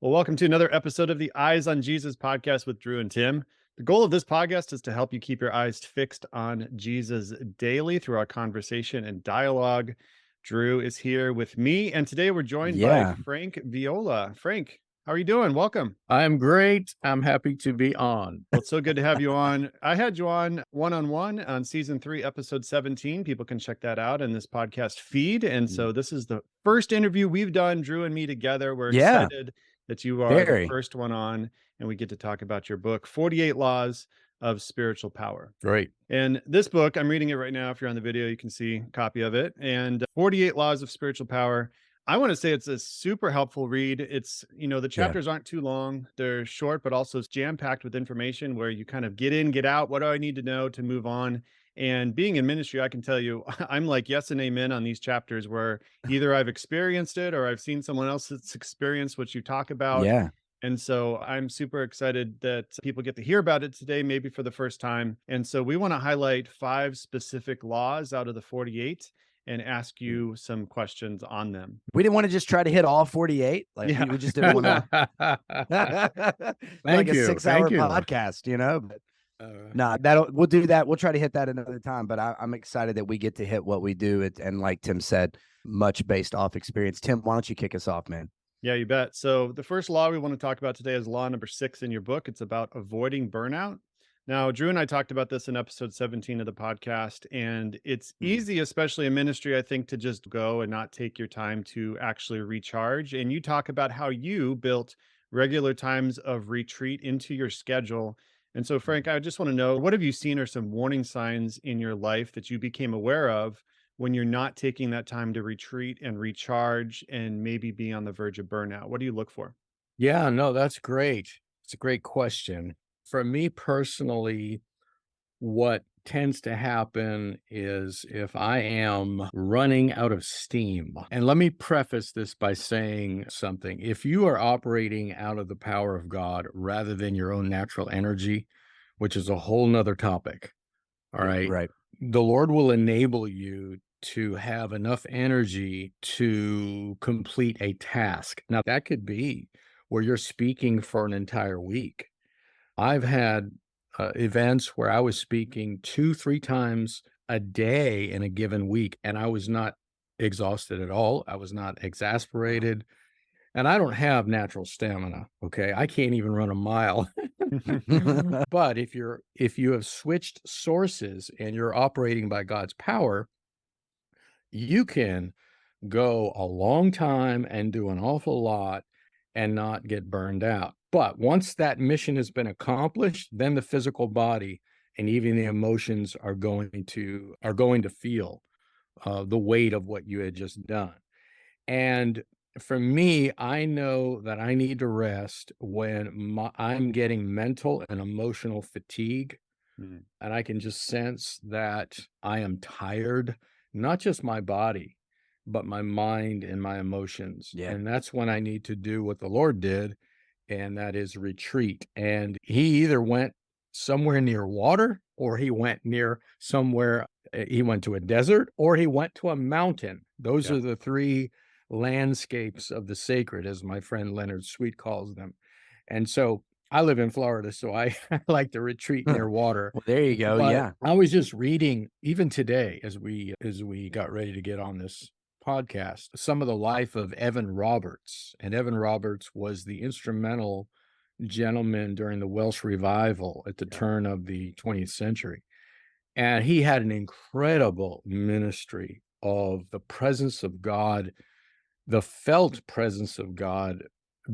Well, welcome to another episode of the Eyes on Jesus podcast with Drew and Tim. The goal of this podcast is to help you keep your eyes fixed on Jesus daily through our conversation and dialogue. Drew is here with me, and today we're joined by Yeah. Frank Viola. Frank, how are you doing? Welcome. I'm great. I'm happy to be on. Well, it's so good to have you on. I had you on one-on-one on season 3, episode 17. People can check that out in this podcast feed. And so this is the first interview we've done, Drew and me together. We're Yeah. excited that you are the Very. first one on, and we get to talk about your book, 48 Laws of Spiritual Power. Great. And this book, I'm reading it right now. If you're on the video, you can see a copy of it. And 48 Laws of Spiritual Power. I want to say it's a super helpful read. It's, the chapters aren't too long. They're short, but also jam-packed with information where you kind of get in, get out. What do I need to know to move on? And being in ministry, I can tell you, I'm like, yes and amen on these chapters where either I've experienced it or I've seen someone else that's experienced what you talk about. Yeah. And so I'm super excited that people get to hear about it today, maybe for the first time. And so we want to highlight 5 specific laws out of the 48 and ask you some questions on them. We didn't want to just try to hit all 48. Like Yeah. we just didn't want to like a 6-hour podcast, but we'll do that. We'll try to hit that another time, but I'm excited that we get to hit what we do. And like Tim said, much based off experience. Tim, why don't you kick us off, man? Yeah, you bet. So the first law we want to talk about today is law number 6 in your book. It's about avoiding burnout. Now, Drew and I talked about this in episode 17 of the podcast, and it's easy, especially in ministry, I think, to just go and not take your time to actually recharge. And you talk about how you built regular times of retreat into your schedule. And so, Frank, I just want to know, what have you seen are some warning signs in your life that you became aware of when you're not taking that time to retreat and recharge and maybe be on the verge of burnout? What do you look for? Yeah, no, that's great. It's a great question. For me personally, what tends to happen is if I am running out of steam, and let me preface this by saying something. If you are operating out of the power of God rather than your own natural energy, which is a whole nother topic, all right, Right. the Lord will enable you to have enough energy to complete a task. Now, that could be where you're speaking for an entire week. I've had events where I was speaking 2-3 times a day in a given week, and I was not exhausted at all. I was not exasperated. And I don't have natural stamina, okay? I can't even run a mile. But if you have switched sources and you're operating by God's power, you can go a long time and do an awful lot and not get burned out. But once that mission has been accomplished, then the physical body and even the emotions are going to feel the weight of what you had just done. And for me, I know that I need to rest when I'm getting mental and emotional fatigue. Mm. And I can just sense that I am tired, not just my body, but my mind and my emotions. Yeah. And that's when I need to do what the Lord did, and that is retreat. And he either went somewhere near water, or he went near somewhere, he went to a desert, or he went to a mountain. Those are the 3 landscapes of the sacred, as my friend Leonard Sweet calls them. And so I live in Florida, so I like to retreat near water. Well, there you go. But Yeah. I was just reading, even today, as we got ready to get on this podcast, some of the life of Evan Roberts. And Evan Roberts was the instrumental gentleman during the Welsh revival at the turn of the 20th century. And he had an incredible ministry of the presence of God, the felt presence of God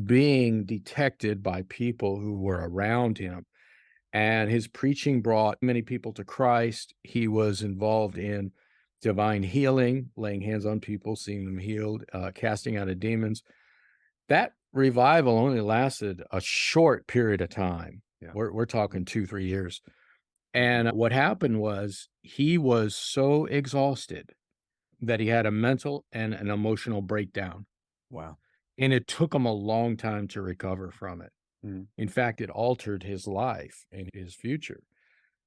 being detected by people who were around him. And his preaching brought many people to Christ. He was involved in divine healing, laying hands on people, seeing them healed, casting out of demons. That revival only lasted a short period of time. Yeah. We're talking 2-3 years. And what happened was he was so exhausted that he had a mental and an emotional breakdown. Wow. And it took him a long time to recover from it. Mm. In fact, it altered his life and his future.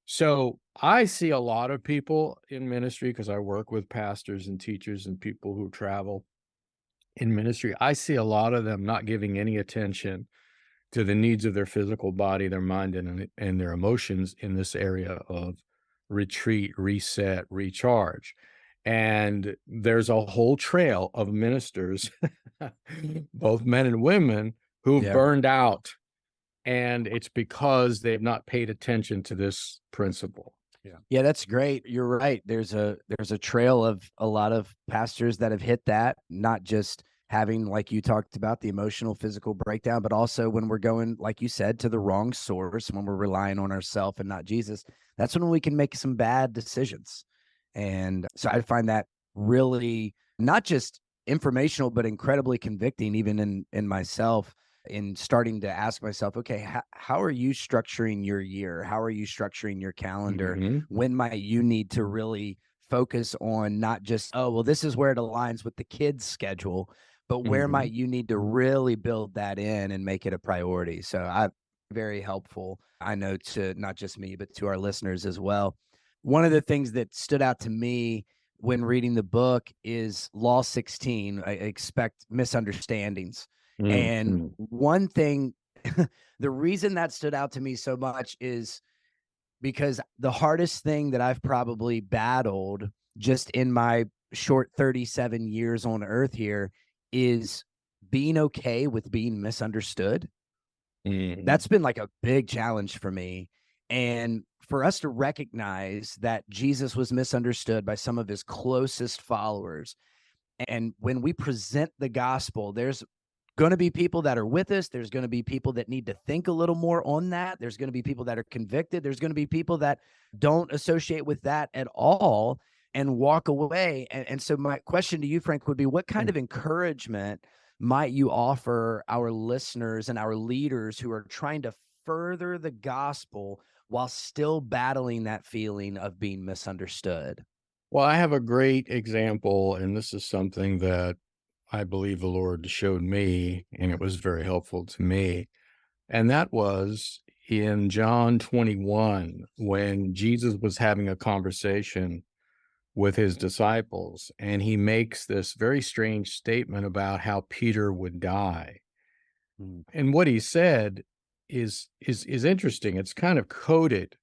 So I see a lot of people in ministry because I work with pastors and teachers and people who travel. in ministry, I see a lot of them not giving any attention to the needs of their physical body, their mind, and their emotions in this area of retreat, reset, recharge. And there's a whole trail of ministers, both men and women, who've Yeah. burned out. And it's because they've not paid attention to this principle. Yeah, that's great. You're right. There's a trail of a lot of pastors that have hit that, not just having, like you talked about, the emotional, physical breakdown, but also when we're going, like you said, to the wrong source, when we're relying on ourselves and not Jesus, that's when we can make some bad decisions. And so I find that really not just informational, but incredibly convicting, even in myself, in starting to ask myself, okay, how are you structuring your year? How are you structuring your calendar? Mhm. When might you need to really focus on not just, oh, well, this is where it aligns with the kids' schedule, but where Mhm. might you need to really build that in and make it a priority? So very helpful, I know, to not just me, but to our listeners as well. One of the things that stood out to me when reading the book is Law 16, I expect misunderstandings. And Mhm. one thing, the reason that stood out to me so much is because the hardest thing that I've probably battled just in my short 37 years on earth here is being okay with being misunderstood. Mhm. That's been like a big challenge for me. And for us to recognize that Jesus was misunderstood by some of his closest followers. And when we present the gospel, there's going to be people that are with us. There's going to be people that need to think a little more on that. There's going to be people that are convicted. There's going to be people that don't associate with that at all and walk away. And so my question to you, Frank, would be what kind of encouragement might you offer our listeners and our leaders who are trying to further the gospel while still battling that feeling of being misunderstood? Well, I have a great example, and this is something that I believe the Lord showed me, and it was very helpful to me. And that was in John 21, when Jesus was having a conversation with his disciples, and he makes this very strange statement about how Peter would die. Mm. And what he said is interesting. It's kind of coded,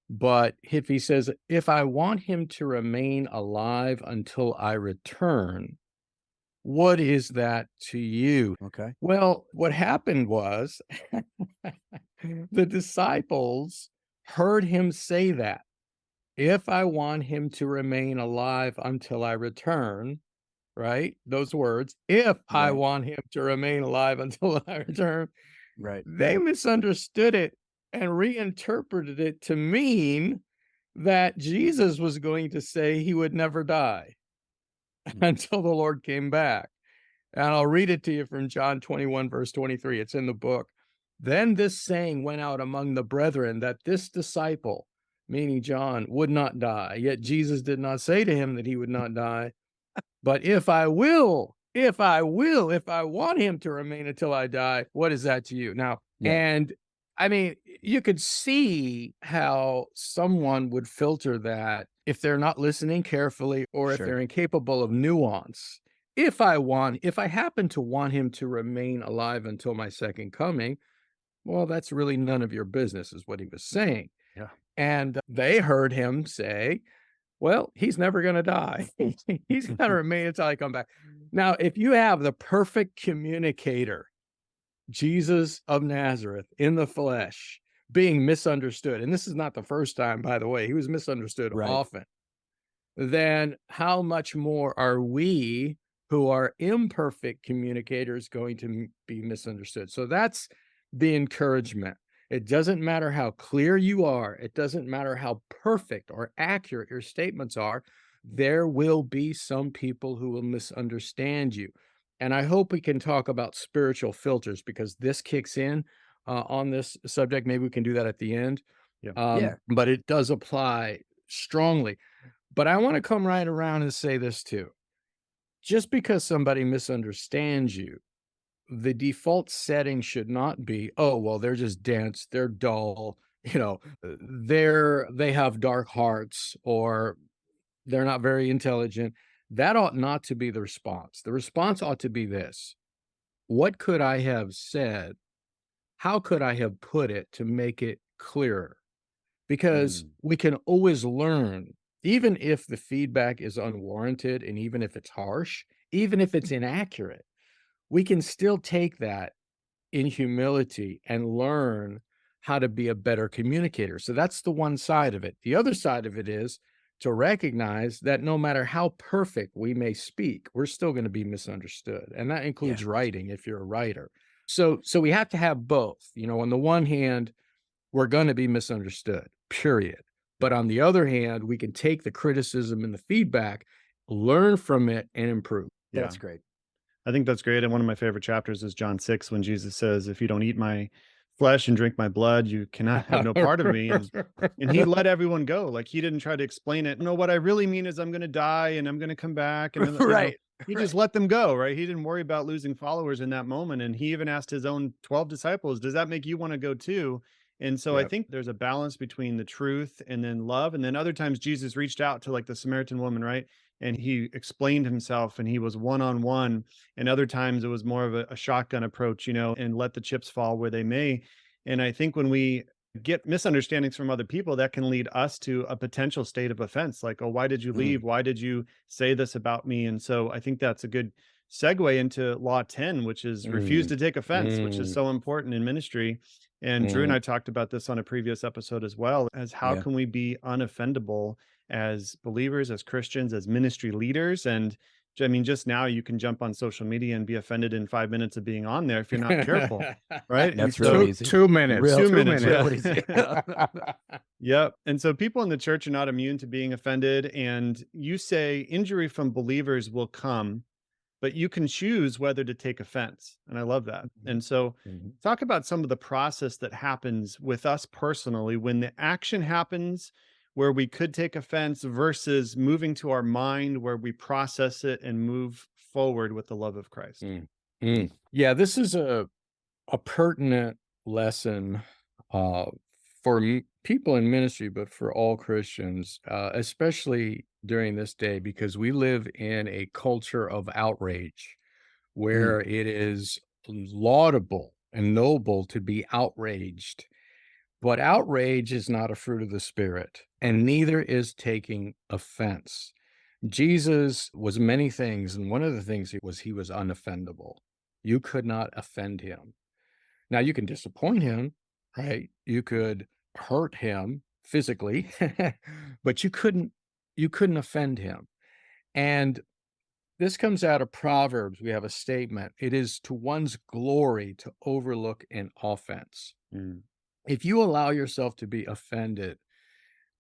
but if he says, "If I want him to remain alive until I return, what is that to you?" Okay. Well, what happened was the disciples heard him say that. If I want him to remain alive until I return, right? Those words, if I Right. want him to remain alive until I return, Right. they misunderstood it and reinterpreted it to mean that Jesus was going to say he would never die Mm. until the Lord came back. And I'll read it to you from John 21, verse 23. It's in the book. Then this saying went out among the brethren that this disciple, meaning John, would not die. Yet Jesus did not say to him that he would not die. But if I want him to remain until I die, what is that to you? Now, Yeah. and I mean, you could see how someone would filter that if they're not listening carefully or if Sure. they're incapable of nuance. If I happen to want him to remain alive until my second coming, well, that's really none of your business, is what he was saying. Yeah. And they heard him say, well, he's never gonna die. He's gonna remain until I come back. Now, if you have the perfect communicator, Jesus of Nazareth in the flesh, being misunderstood, and this is not the first time, by the way, he was misunderstood Right. often, then how much more are we who are imperfect communicators going to be misunderstood? So that's the encouragement. It doesn't matter how clear you are, it doesn't matter how perfect or accurate your statements are, there will be some people who will misunderstand you. And I hope we can talk about spiritual filters because this kicks in on this subject. Maybe we can do that at the end. Yeah. Yeah. But it does apply strongly. But I want to come right around and say this too. Just because somebody misunderstands you, the default setting should not be, oh, well, they're just dense, they're dull, they have dark hearts, or they're not very intelligent. That ought not to be the response. The response ought to be this: what could I have said? How could I have put it to make it clearer? Because Mm, we can always learn, even if the feedback is unwarranted and even if it's harsh, even if it's inaccurate, we can still take that in humility and learn how to be a better communicator. So that's the one side of it. The other side of it is to recognize that no matter how perfect we may speak, we're still going to be misunderstood. And that yeah. includes writing if you're a writer. So we have to have both. On the one hand, we're going to be misunderstood, period. But on the other hand, we can take the criticism and the feedback, learn from it, and improve. Yeah. That's great. I think that's great. And one of my favorite chapters is John 6, when Jesus says, "If you don't eat my flesh and drink my blood, you cannot have no part of me." And he let everyone go. Like, he didn't try to explain it. No, what I really mean is I'm going to die and I'm going to come back. And then, Right. he Right. just let them go, right? He didn't worry about losing followers in that moment. And he even asked his own 12 disciples, "Does that make you want to go too?" And so I Yep. think there's a balance between the truth and then love. And then other times Jesus reached out to, like, the Samaritan woman, right? And he explained himself and he was one on one. And other times it was more of a shotgun approach, and let the chips fall where they may. And I think when we get misunderstandings from other people, that can lead us to a potential state of offense. Like, "Oh, why did you Mm, leave? Why did you say this about me?" And so I think that's a good segue into law 10, which is refuse Mm, to take offense, which is mm, so important in ministry. And Drew and mm. I talked about this on a previous episode as well, as how yeah. can we be unoffendable as believers, as Christians, as ministry leaders. And I mean, just now you can jump on social media and be offended in 5 minutes of being on there if you're not careful, right? And That's real so easy. 2 minutes, Real, 2 2 minutes, real minutes. easy. yeah. Yep. And so people in the church are not immune to being offended. And you say injury from believers will come, but you can choose whether to take offense. And I love that. Mhm, And so mhm. talk about some of the process that happens with us personally when the action happens where we could take offense versus moving to our mind where we process it and move forward with the love of Christ. Mm, mm. Yeah, this is a pertinent lesson uh, for people in ministry, but for all Christians, especially during this day, because we live in a culture of outrage Mm, where it is laudable and noble to be outraged. But outrage is not a fruit of the Spirit, and neither is taking offense. Jesus was many things, and one of the things he was unoffendable. You could not offend him. Now you can disappoint him, right? You could hurt him physically, but you couldn't offend him. And this comes out of Proverbs. We have a statement. It is to one's glory to overlook an offense. Mm, If you allow yourself to be offended,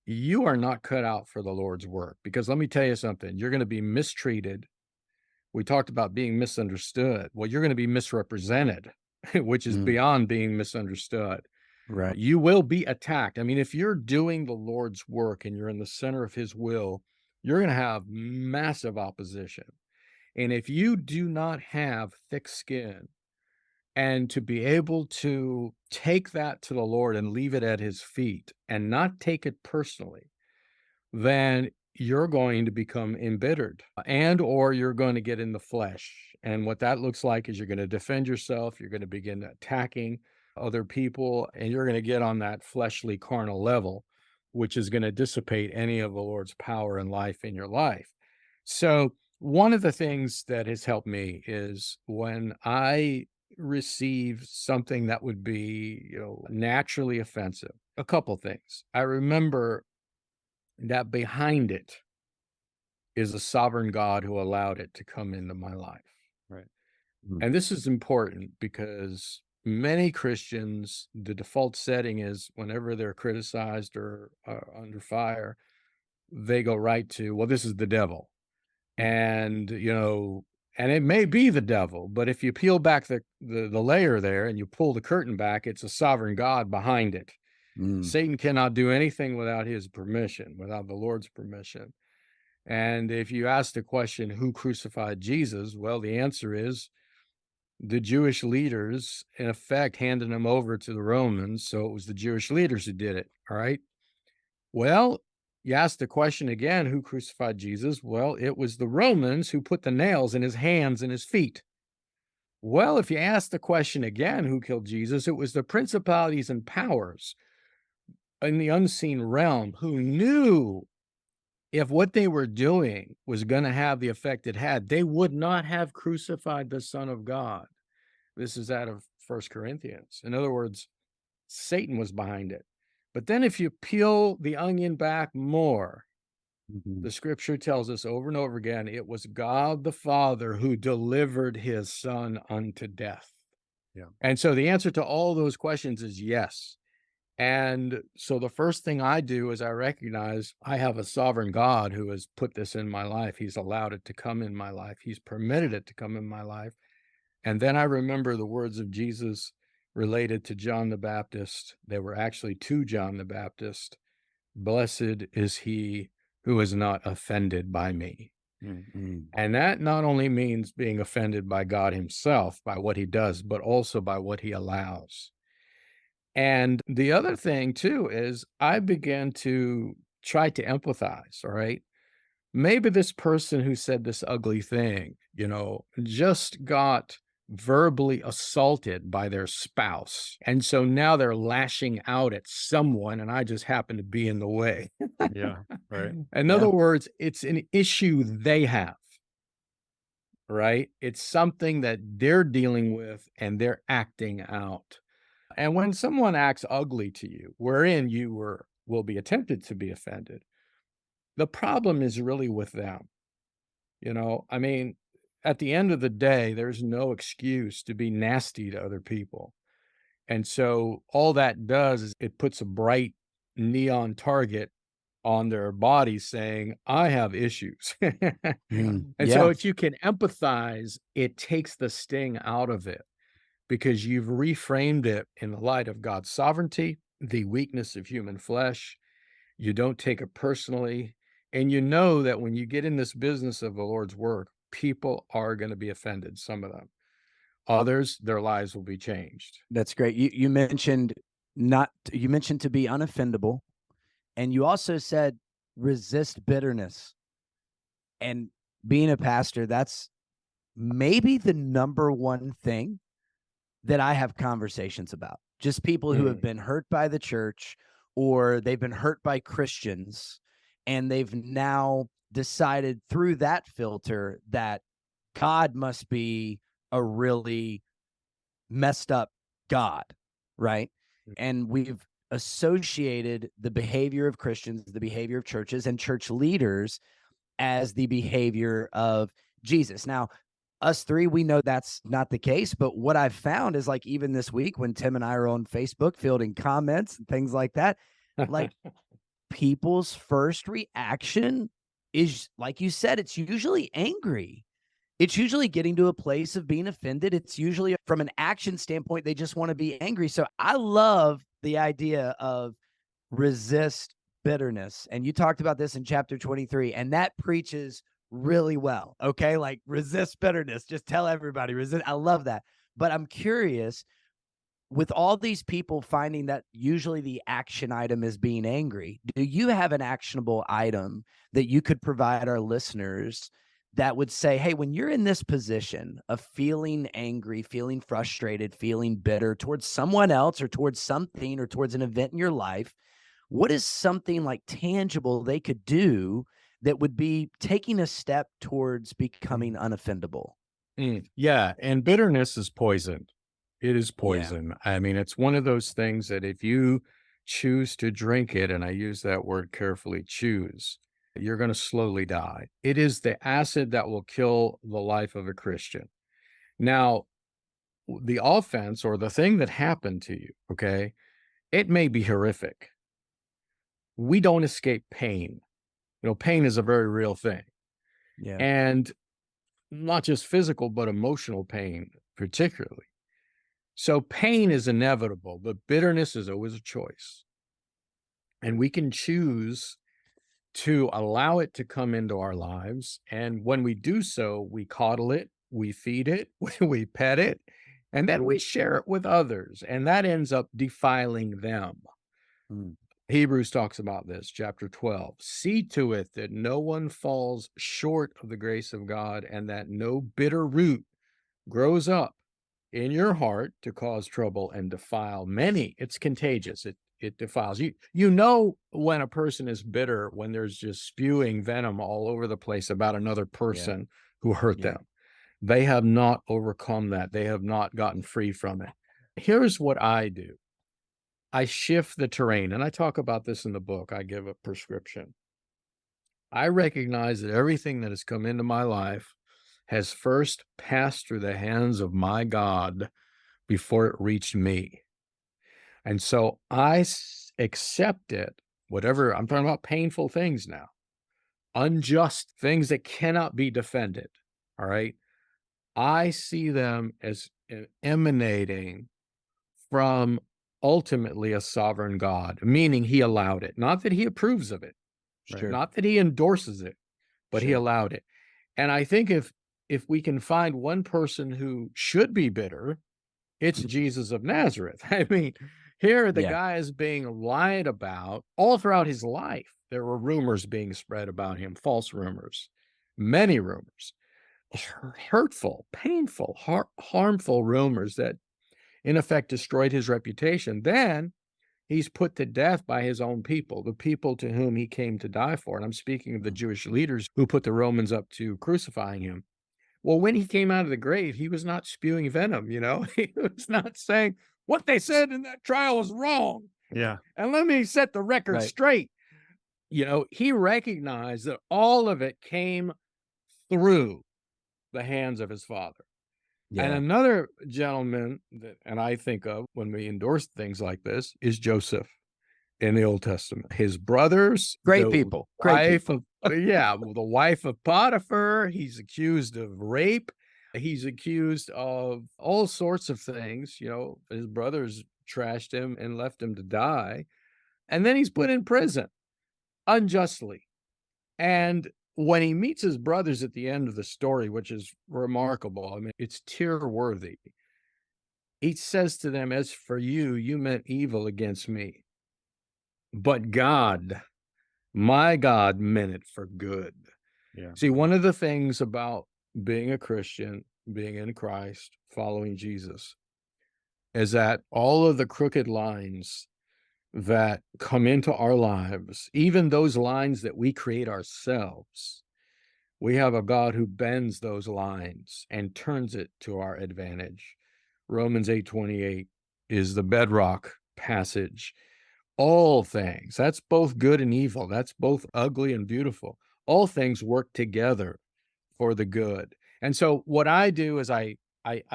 you are not cut out for the Lord's work. Because let me tell you something, you're going to be mistreated. We talked about being misunderstood. Well, you're going to be misrepresented, which is mm, beyond being misunderstood. right. You will be attacked. I mean, if you're doing the Lord's work and you're in the center of his will, you're going to have massive opposition. And if you do not have thick skin and to be able to take that to the Lord and leave it at his feet and not take it personally, then you're going to become embittered and or you're going to get in the flesh. And what that looks like is you're going to defend yourself, you're going to begin attacking other people, and you're going to get on that fleshly carnal level, which is going to dissipate any of the Lord's power and life in your life. So one of the things that has helped me is when I receive something that would be, naturally offensive. A couple things. I remember that behind it is a sovereign God who allowed it to come into my life. right. Mm, And this is important because many Christians, the default setting is whenever they're criticized or under fire, they go right to, well, this is the devil. And, and it may be the devil, but if you peel back the layer there and you pull the curtain back, it's a sovereign God behind it. mm, Satan cannot do anything without his permission, without the Lord's permission. And if you ask the question, who crucified Jesus? Well, the answer is the Jewish leaders, in effect, handed him over to the Romans. So it was the Jewish leaders who did it. All right. Well, You ask the question again, who crucified Jesus? Well, it was the Romans who put the nails in his hands and his feet. Well, if you ask the question again, who killed Jesus? It was the principalities and powers in the unseen realm who knew if what they were doing was going to have the effect it had, they would not have crucified the Son of God. This is out of First Corinthians. In other words, Satan was behind it. But then if you peel the onion back more, the scripture tells us over and over again, it was God the Father who delivered his Son unto death. Yeah. And so the answer to all those questions is yes. And so the first thing I do is I recognize I have a sovereign God who has put this in my life. He's allowed it to come in my life. He's permitted it to come in my life. And then I remember the words of Jesus related to John the Baptist. They were actually to John the Baptist. Blessed is he who is not offended by me. And that not only means being offended by God himself, by what he does, but also by what he allows. And the other thing too is I began to try to empathize, all right? Maybe this person who said this ugly thing, just got verbally assaulted by their spouse. And so now they're lashing out at someone, and I just happen to be in the way. Yeah. Right. In other words, it's an issue they have, right? It's something that they're dealing with and they're acting out. And when someone acts ugly to you, wherein you will be tempted to be offended, the problem is really with them. I mean, at the end of the day, there's no excuse to be nasty to other people. And so all that does is it puts a bright neon target on their body saying, I have issues. And so if you can empathize, it takes the sting out of it because you've reframed it in the light of God's sovereignty, the weakness of human flesh. You don't take it personally. And you know that when you get in this business of the Lord's work, people are going to be offended, some of them. Others, their lives will be changed. That's great. You mentioned to be unoffendable, and you also said resist bitterness. And being a pastor, that's maybe the number one thing that I have conversations about. Just people who have been hurt by the church or they've been hurt by Christians, and they've now decided through that filter that God must be a really messed up God, right? And we've associated the behavior of Christians, the behavior of churches and church leaders as the behavior of Jesus. Now, us three, we know that's not the case, but what I've found is like even this week when Tim and I are on Facebook fielding comments and things like that, like people's first reaction is, like you said, it's usually angry. It's usually getting to a place of being offended. It's usually from an action standpoint, they just want to be angry. So I love the idea of resist bitterness. And you talked about this in chapter 23, and that preaches really well. Okay. Like resist bitterness. Just tell everybody resist. I love that. But I'm curious, with all these people finding that usually the action item is being angry, do you have an actionable item that you could provide our listeners that would say, hey, when you're in this position of feeling angry, feeling frustrated, feeling bitter towards someone else or towards something or towards an event in your life, what is something like tangible they could do that would be taking a step towards becoming unoffendable? Yeah. And bitterness is poison. It is poison. Yeah. I mean, it's one of those things that if you choose to drink it, and I use that word carefully, choose, you're going to slowly die. It is the acid that will kill the life of a Christian. Now, the offense or the thing that happened to you, okay, it may be horrific. We don't escape pain. Pain is a very real thing. Yeah. And not just physical, but emotional pain, particularly. So pain is inevitable, but bitterness is always a choice. And we can choose to allow it to come into our lives. And when we do so, we coddle it, we feed it, we pet it, and then we share it with others. And that ends up defiling them. Hebrews talks about this, chapter 12. See to it that no one falls short of the grace of God, and that no bitter root grows up in your heart to cause trouble and defile many. It's contagious. It defiles you. You know when a person is bitter when there's just spewing venom all over the place about another person who hurt Yeah. them. They have not overcome that. They have not gotten free from it. Here's what I do. I shift the terrain, and I talk about this in the book. I give a prescription. I recognize that everything that has come into my life has first passed through the hands of my God before it reached me. And so I accept it, whatever. I'm talking about painful things now, unjust things that cannot be defended. All right. I see them as emanating from ultimately a sovereign God, meaning he allowed it, not that he approves of it, Sure. not that he endorses it, but he Sure. allowed it. And I think if we can find one person who should be bitter, it's Jesus of Nazareth. I mean, here the Yeah. guy is being lied about all throughout his life. There were rumors being spread about him, false rumors, many rumors, hurtful, painful, harmful rumors that in effect destroyed his reputation. Then he's put to death by his own people, the people to whom he came to die for. And I'm speaking of the Jewish leaders who put the Romans up to crucifying him. Well, when he came out of the grave, he was not spewing venom, you know? He was not saying, what they said in that trial was wrong. Yeah. And let me set the record straight. You know, he recognized that all of it came through the hands of his father. And Yeah. another gentleman that, and I think of when we endorse things like this, is Joseph in the Old Testament. His brothers, Great the people. Great wife people. of, the wife of Potiphar. He's accused of rape. He's accused of all sorts of things. You know, his brothers trashed him and left him to die. And then he's put in prison unjustly. And when he meets his brothers at the end of the story, which is remarkable, I mean, it's tear-worthy. He says to them, as for you, you meant evil against me, but God, my God, meant it for good. Yeah. See, one of the things about being a Christian, being in Christ, following Jesus, is that all of the crooked lines that come into our lives, even those lines that we create ourselves, we have a God who bends those lines and turns it to our advantage. Romans 8:28 is the bedrock passage. All things, that's both good and evil. That's both ugly and beautiful. All things work together for the good. And so what I do is I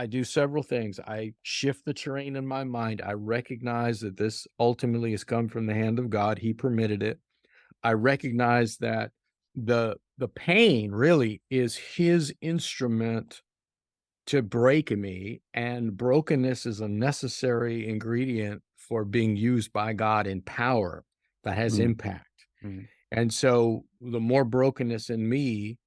do several things. I shift the terrain in my mind. I recognize that this ultimately has come from the hand of God. He permitted it. I recognize that the pain really is his instrument to break me, and brokenness is a necessary ingredient for being used by God in power that has impact. Mm. And so the more brokenness in me,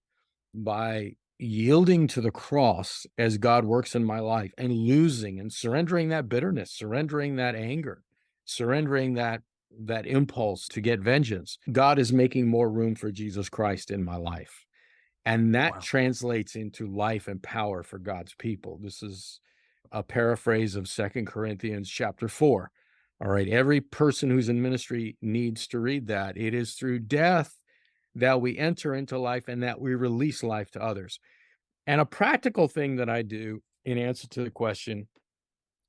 by yielding to the cross as God works in my life and losing and surrendering that bitterness, surrendering that anger, surrendering that impulse to get vengeance, God is making more room for Jesus Christ in my life. And that translates into life and power for God's people. This is a paraphrase of 2 Corinthians chapter 4. All right, every person who's in ministry needs to read that. It is through death that we enter into life and that we release life to others. And a practical thing that I do in answer to the question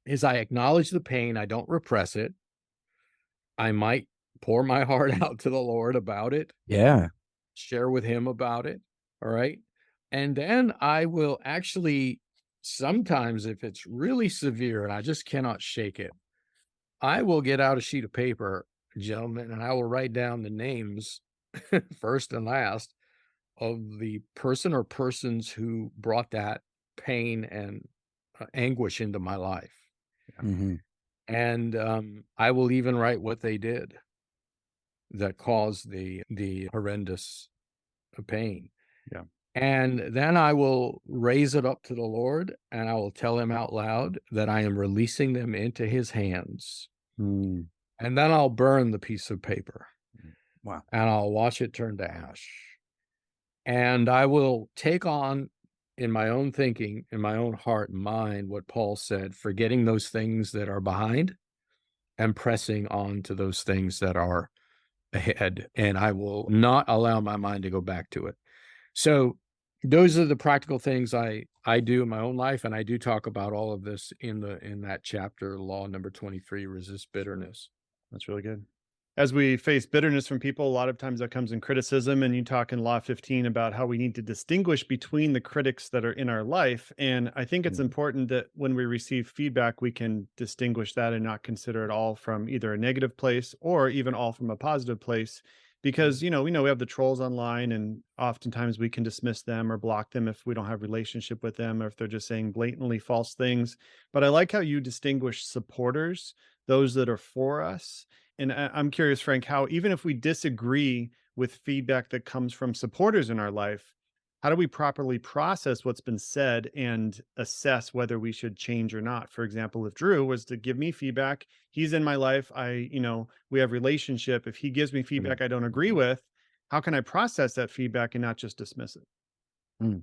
is I acknowledge the pain. I don't repress it. I might pour my heart out to the Lord about it. Yeah. Share with him about it. All right. And then I will actually, sometimes if it's really severe and I just cannot shake it, I will get out a sheet of paper, gentlemen, and I will write down the names first and last of the person or persons who brought that pain and anguish into my life. Mhm. And I will even write what they did that caused the horrendous pain. Yeah. And then I will raise it up to the Lord and I will tell him out loud that I am releasing them into his hands. Mm. and then I'll burn the piece of paper Wow. and I'll watch it turn to ash. And I will take on in my own thinking, in my own heart and mind, what Paul said, forgetting those things that are behind and pressing on to those things that are ahead. And I will not allow my mind to go back to it. So those are the practical things I do in my own life. And I do talk about all of this in that chapter, law number 23, resist bitterness. That's really good. As we face bitterness from people, a lot of times that comes in criticism. And you talk in Law 15 about how we need to distinguish between the critics that are in our life. And I think it's important that when we receive feedback, we can distinguish that and not consider it all from either a negative place or even all from a positive place. Because, we know we have the trolls online, and oftentimes we can dismiss them or block them if we don't have relationship with them, or if they're just saying blatantly false things. But I like how you distinguish supporters, those that are for us. And I'm curious, Frank, how even if we disagree with feedback that comes from supporters in our life, how do we properly process what's been said and assess whether we should change or not? For example, if Drew was to give me feedback, he's in my life, we have relationship. If he gives me feedback I don't agree with, how can I process that feedback and not just dismiss it? Mm.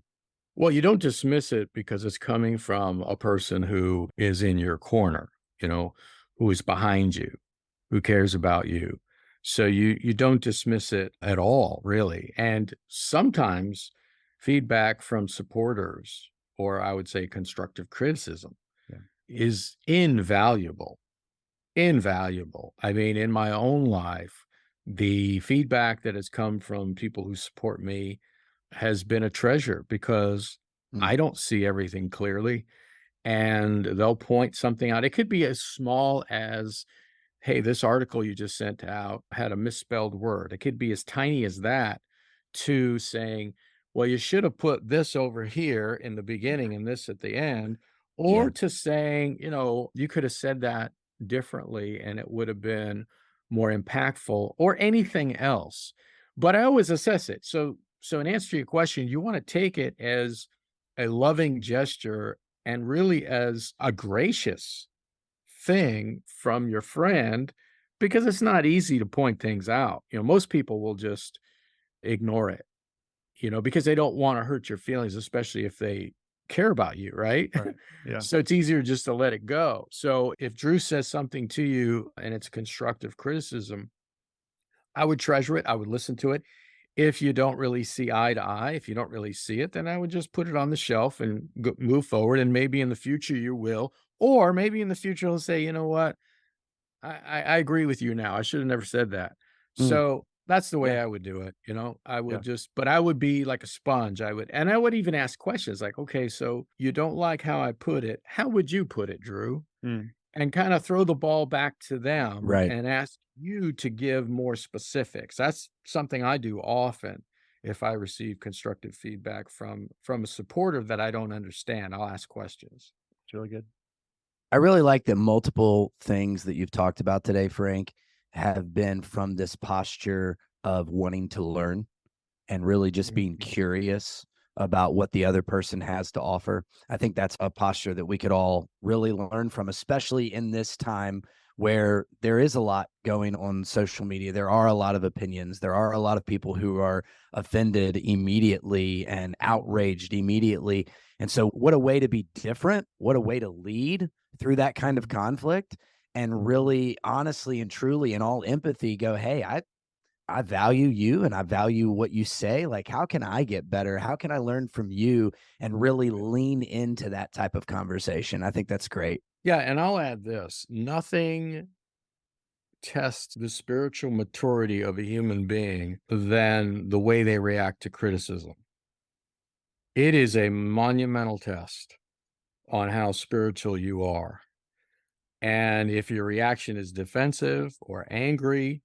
Well, you don't dismiss it because it's coming from a person who is in your corner, who is behind you, who cares about you. So you don't dismiss it at all, really. And sometimes feedback from supporters, or I would say constructive criticism, Yeah. is invaluable. Invaluable. I mean, in my own life, the feedback that has come from people who support me has been a treasure because Mm. I don't see everything clearly, and they'll point something out. It could be as small as, hey, this article you just sent out had a misspelled word. It could be as tiny as that, to saying, well, you should have put this over here in the beginning and this at the end, Yeah. or to saying, you could have said that differently and it would have been more impactful, or anything else. But I always assess it. So in answer to your question, you want to take it as a loving gesture and really as a gracious thing from your friend, because it's not easy to point things out. Most people will just ignore it, because they don't want to hurt your feelings, especially if they care about you, right? Right. Yeah. So it's easier just to let it go. So if Drew says something to you and it's constructive criticism, I would treasure it. I would listen to it. If you don't really see eye to eye, if you don't really see it, then I would just put it on the shelf and move forward. And maybe in the future you will, or maybe in the future you'll say, you know what? I agree with you now. I should have never said that. Mm. So that's the way Yeah. I would do it. I Yeah. would but I would be like a sponge. I would even ask questions like, okay, so you don't like how I put it. How would you put it, Drew? Mm. And kind of throw the ball back to them Right. and ask you to give more specifics. That's something I do often. If I receive constructive feedback from a supporter that I don't understand, I'll ask questions. It's really good. I really like that multiple things that you've talked about today, Frank, have been from this posture of wanting to learn and really just being curious about what the other person has to offer. I think that's a posture that we could all really learn from, especially in this time where there is a lot going on social media. There are a lot of opinions. There are a lot of people who are offended immediately and outraged immediately. And so what a way to be different, what a way to lead through that kind of conflict, and really honestly and truly in all empathy go, hey, I value you and I value what you say. Like, how can I get better? How can I learn from you? And really lean into that type of conversation. I think that's great. Yeah, and I'll add this. Nothing tests the spiritual maturity of a human being than the way they react to criticism. It is a monumental test on how spiritual you are. And if your reaction is defensive or angry,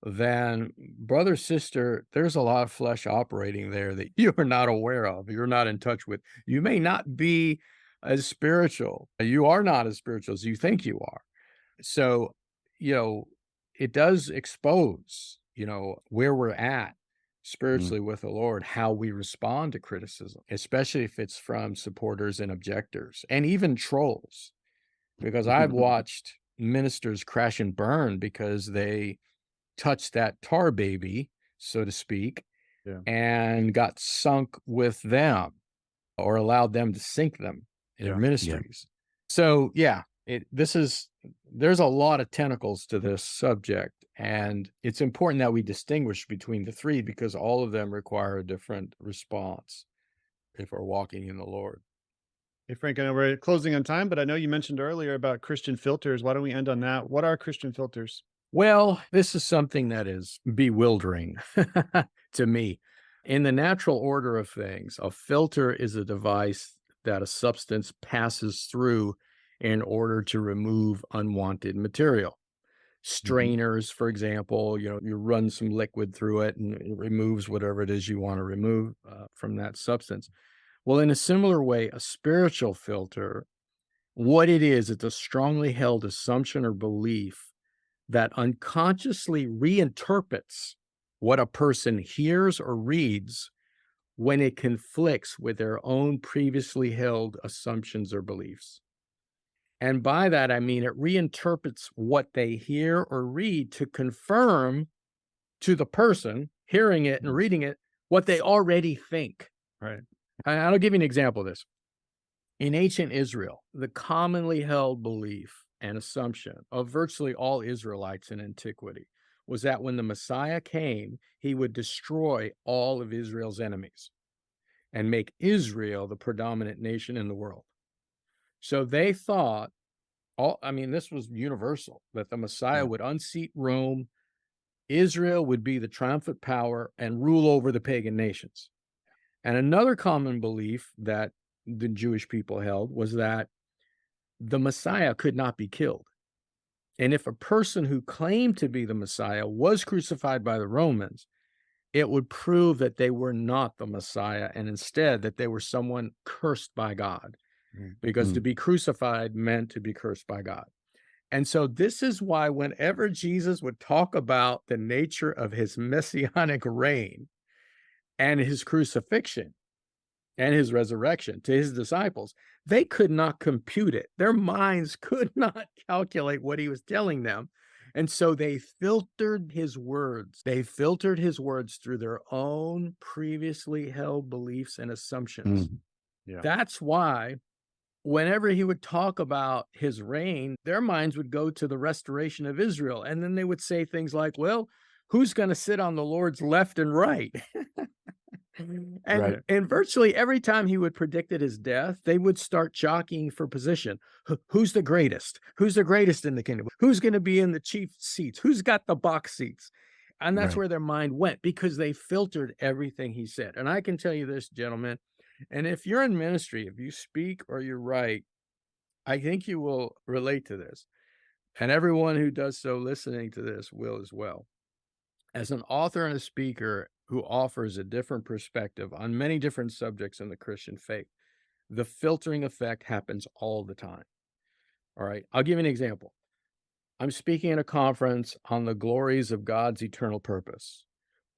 then brother, sister, there's a lot of flesh operating there that you are not aware of, you're not in touch with. You may not be as spiritual. You are not as spiritual as you think you are. So, you know, it does expose, where we're at Mm. spiritually with the Lord, how we respond to criticism, especially if it's from supporters and objectors and even trolls. Because I've watched ministers crash and burn because they touched that tar baby, so to speak, Yeah. and got sunk with them or allowed them to sink them in their Yeah. ministries. So yeah, there's a lot of tentacles to this subject, and it's important that we distinguish between the three because all of them require a different response if we're walking in the Lord. Hey, Frank, I know we're closing on time, but I know you mentioned earlier about Christian filters. Why don't we end on that? What are Christian filters? Well, this is something that is bewildering to me. In the natural order of things, a filter is a device that a substance passes through in order to remove unwanted material. Mhm. Strainers, for example, you run some liquid through it and it removes whatever it is you want to remove from that substance. Well, in a similar way, a spiritual filter, what it is, it's a strongly held assumption or belief that unconsciously reinterprets what a person hears or reads when it conflicts with their own previously held assumptions or beliefs. And by that, I mean it reinterprets what they hear or read to confirm to the person hearing it and Mhm. reading it what they already think. Right. I'll give you an example of this. In ancient Israel, the commonly held belief and assumption of virtually all Israelites in antiquity was that when the Messiah came, he would destroy all of Israel's enemies and make Israel the predominant nation in the world. So they thought, this was universal, that the Messiah Yeah. would unseat Rome, Israel would be the triumphant power and rule over the pagan nations. And another common belief that the Jewish people held was that the Messiah could not be killed. And if a person who claimed to be the Messiah was crucified by the Romans, it would prove that they were not the Messiah and instead that they were someone cursed by God, Mm. because to Mm. be crucified meant to be cursed by God. And so this is why whenever Jesus would talk about the nature of his messianic reign and his crucifixion, and his resurrection to his disciples, they could not compute it. Their minds could not calculate what he was telling them. And so they filtered his words. They filtered his words through their own previously held beliefs and assumptions. Mm. Yeah. That's why whenever he would talk about his reign, their minds would go to the restoration of Israel. And then they would say things like, well, who's going to sit on the Lord's left and right? And Right. and virtually every time he would predicted his death, they would start jockeying for position. Who's the greatest? Who's the greatest in the kingdom? Who's going to be in the chief seats? Who's got the box seats? And that's Right. where their mind went because they filtered everything he said. And I can tell you this, gentlemen, and if you're in ministry, if you speak or you write, I think you will relate to this. And everyone who does so listening to this will as well. As an author and a speaker who offers a different perspective on many different subjects in the Christian faith, the filtering effect happens all the time. All right. I'll give you an example. I'm speaking at a conference on the glories of God's eternal purpose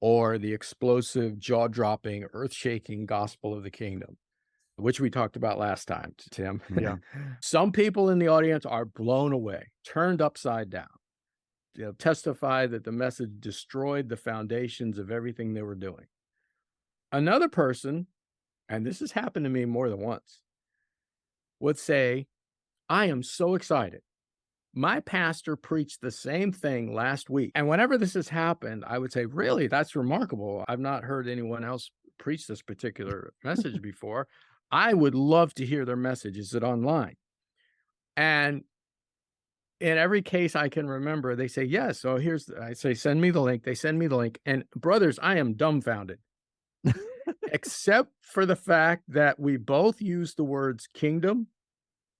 or the explosive, jaw dropping, earth shaking gospel of the kingdom, which we talked about last time, Tim. Yeah. Some people in the audience are blown away, turned upside down. Testify that the message destroyed the foundations of everything they were doing. Another person, and this has happened to me more than once, would say, I am so excited. My pastor preached the same thing last week. And whenever this has happened, I would say, really, that's remarkable. I've not heard anyone else preach this particular message before. I would love to hear their message. Is it online? And in every case I can remember, they say, yes. So I say, send me the link. They send me the link. And brothers, I am dumbfounded, except for the fact that we both use the words kingdom,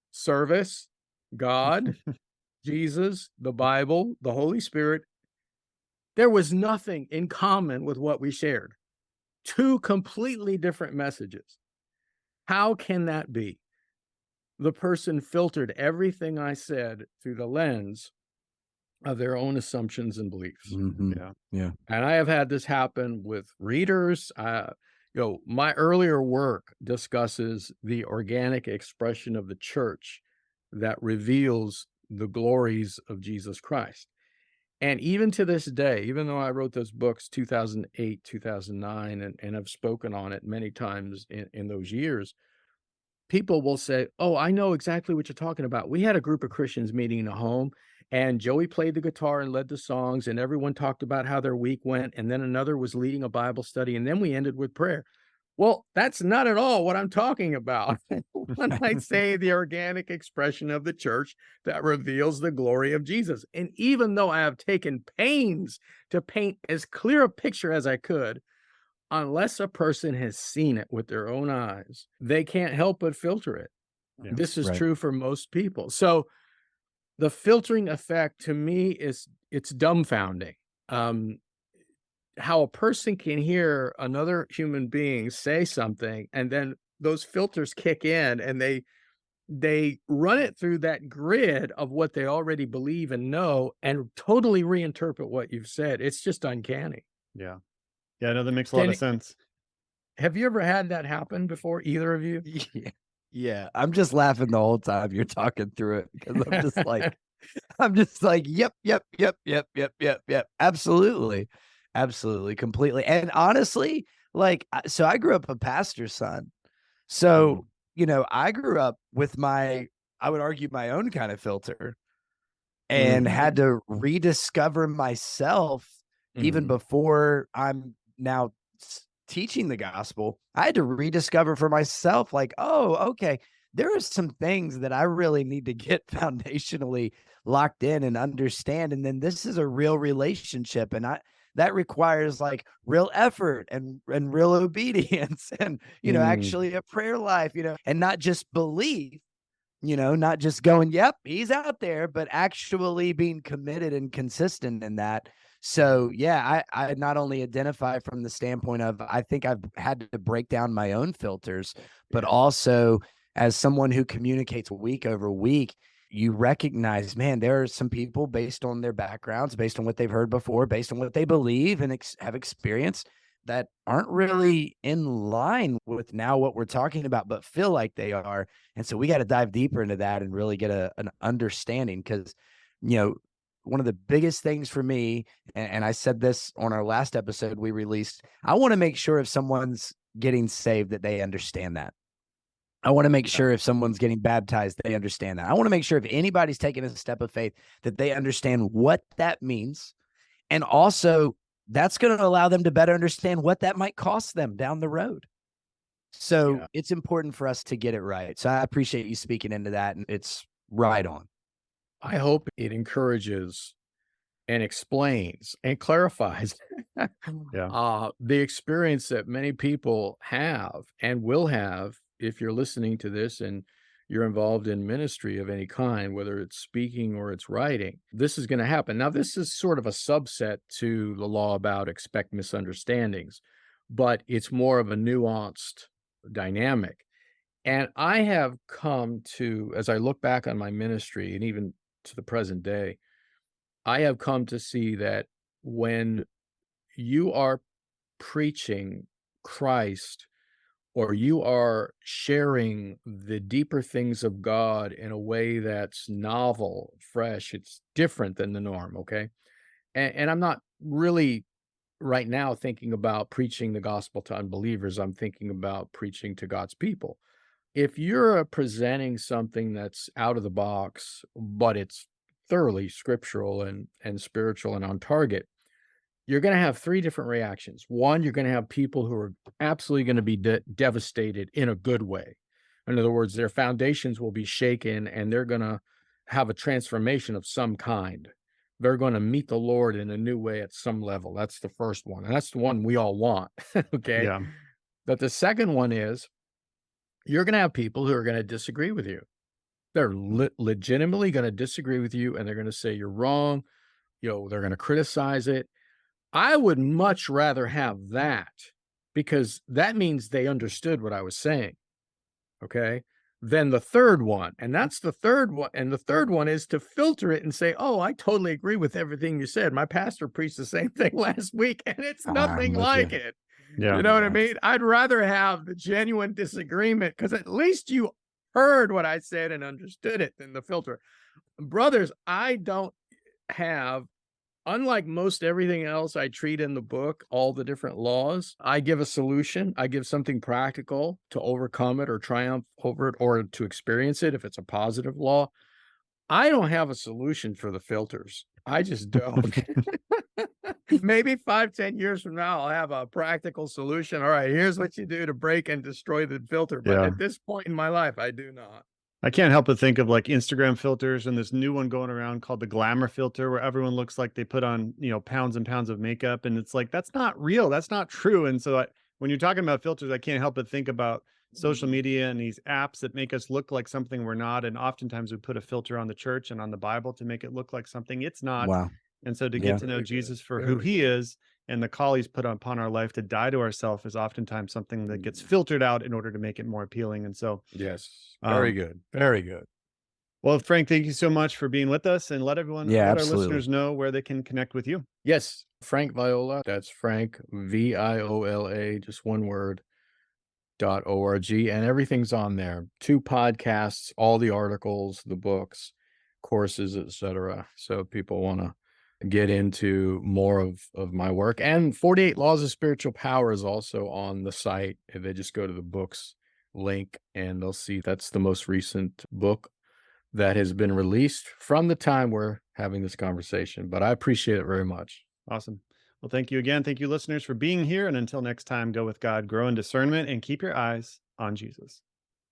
service, God, Jesus, the Bible, the Holy Spirit. There was nothing in common with what we shared. Two completely different messages. How can that be? The person filtered everything I said through the lens of their own assumptions and beliefs. Mhm. Yeah. Yeah. And I have had this happen with readers. My earlier work discusses the organic expression of the church that reveals the glories of Jesus Christ. And even to this day, even though I wrote those books 2008, 2009, and I've spoken on it many times in those years, people will say, "Oh, I know exactly what you're talking about. We had a group of Christians meeting in a home, and Joey played the guitar and led the songs, and everyone talked about how their week went, and then another was leading a Bible study, and then we ended with prayer." Well, that's not at all what I'm talking about. When I say the organic expression of the church that reveals the glory of Jesus. And even though I have taken pains to paint as clear a picture as I could, unless a person has seen it with their own eyes, they can't help but filter it. Yeah. This is Right. true for most people. So the filtering effect to me it's dumbfounding. Um, how a person can hear another human being say something and then those filters kick in and they run it through that grid of what they already believe and know and totally reinterpret what you've said. It's just uncanny. Yeah. Yeah, no, that makes a lot Can of sense. Have you ever had that happen before, either of you? Yeah. Yeah. I'm just laughing the whole time you're talking through it because I'm just like, yep, yep, yep, yep, yep, yep, yep. Absolutely. Absolutely. Completely. And honestly, so I grew up a pastor's son. So, I grew up with I would argue my own kind of filter and Mhm. had to rediscover myself even Mhm. before I'm now teaching the gospel. I had to rediscover for myself, like, oh, okay, there are some things that I really need to get foundationally locked in and understand. And then this is a real relationship. And that requires like real effort and real obedience and, Mm. actually a prayer life, and not just belief, not just going, yep, he's out there, but actually being committed and consistent in that. So yeah, I not only identify from the standpoint of I think I've had to break down my own filters, but Yeah. also as someone who communicates week over week, you recognize, man, there are some people based on their backgrounds, based on what they've heard before, based on what they believe and have experienced that aren't really in line with now what we're talking about, but feel like they are. And so we got to dive deeper into that and really get an understanding because, one of the biggest things for me, and I said this on our last episode we released, I want to make sure if someone's getting saved that they understand that. I want to make Yeah. sure if someone's getting baptized, they understand that. I want to make sure if anybody's taking a step of faith that they understand what that means. And also, that's going to allow them to better understand what that might cost them down the road. So Yeah. it's important for us to get it right. So I appreciate you speaking into that. And it's right on. I hope it encourages and explains and clarifies Yeah. the experience that many people have and will have if you're listening to this and you're involved in ministry of any kind, whether it's speaking or it's writing. This is going to happen. Now, this is sort of a subset to the law about expect misunderstandings, but it's more of a nuanced dynamic. And I have come to, as I look back on my ministry and even to the present day, I have come to see that when you are preaching Christ or you are sharing the deeper things of God in a way that's novel, fresh, it's different than the norm, okay? And I'm not really right now thinking about preaching the gospel to unbelievers. I'm thinking about preaching to God's people. If you're presenting something that's out of the box, but it's thoroughly scriptural and spiritual and on target, you're going to have three different reactions. One, you're going to have people who are absolutely going to be devastated in a good way. In other words, their foundations will be shaken and they're going to have a transformation of some kind. They're going to meet the Lord in a new way at some level. That's the first one. And that's the one we all want. Okay. Yeah. But the second one is you're going to have people who are going to disagree with you. They're legitimately going to disagree with you and they're going to say you're wrong. They're going to criticize it. I would much rather have that because that means they understood what I was saying, okay, than the third one, and that's the third one, and the third one is to filter it and say, "Oh, I totally agree with everything you said. My pastor preached the same thing last week, and it's I'm nothing with you. like it." Yeah. You know what I Yes. mean? I'd rather have the genuine disagreement because at least you heard what I said and understood it than the filter. Brothers, I don't have, unlike most everything else I treat in the book, all the different laws, I give a solution. I give something practical to overcome it or triumph over it or to experience it if it's a positive law. I don't have a solution for the filters. I just don't. Maybe 5, 10 years from now, I'll have a practical solution. All right, here's what you do to break and destroy the filter. But Yeah. at this point in my life, I do not. I can't help but think of like Instagram filters and this new one going around called the glamour filter, where everyone looks like they put on, pounds and pounds of makeup. And it's like, that's not real. That's not true. And so when you're talking about filters, I can't help but think about social media and these apps that make us look like something we're not. And oftentimes we put a filter on the church and on the Bible to make it look like something it's not. Wow. And so to Yeah. get to know Very good. Jesus for who Very he good. is and the call he's put upon our life to die to ourselves is oftentimes something that gets filtered out in order to make it more appealing. And so, Yes. Very um, good. Very good. well, Frank, thank you so much for being with us, and let Yeah, our absolutely. listeners know where they can connect with you. Yes. Frank Viola. That's Frank, Viola, just one word, .org. And everything's on there. 2 podcasts, all the articles, the books, courses, etc. So if people want to get into more of my work. And 48 Laws of Spiritual Power is also on the site. If they just go to the books link and they'll see that's the most recent book that has been released from the time we're having this conversation. But I appreciate it very much. Awesome. Well, thank you again. Thank you, listeners, for being here. And until next time, go with God, grow in discernment, and keep your eyes on Jesus.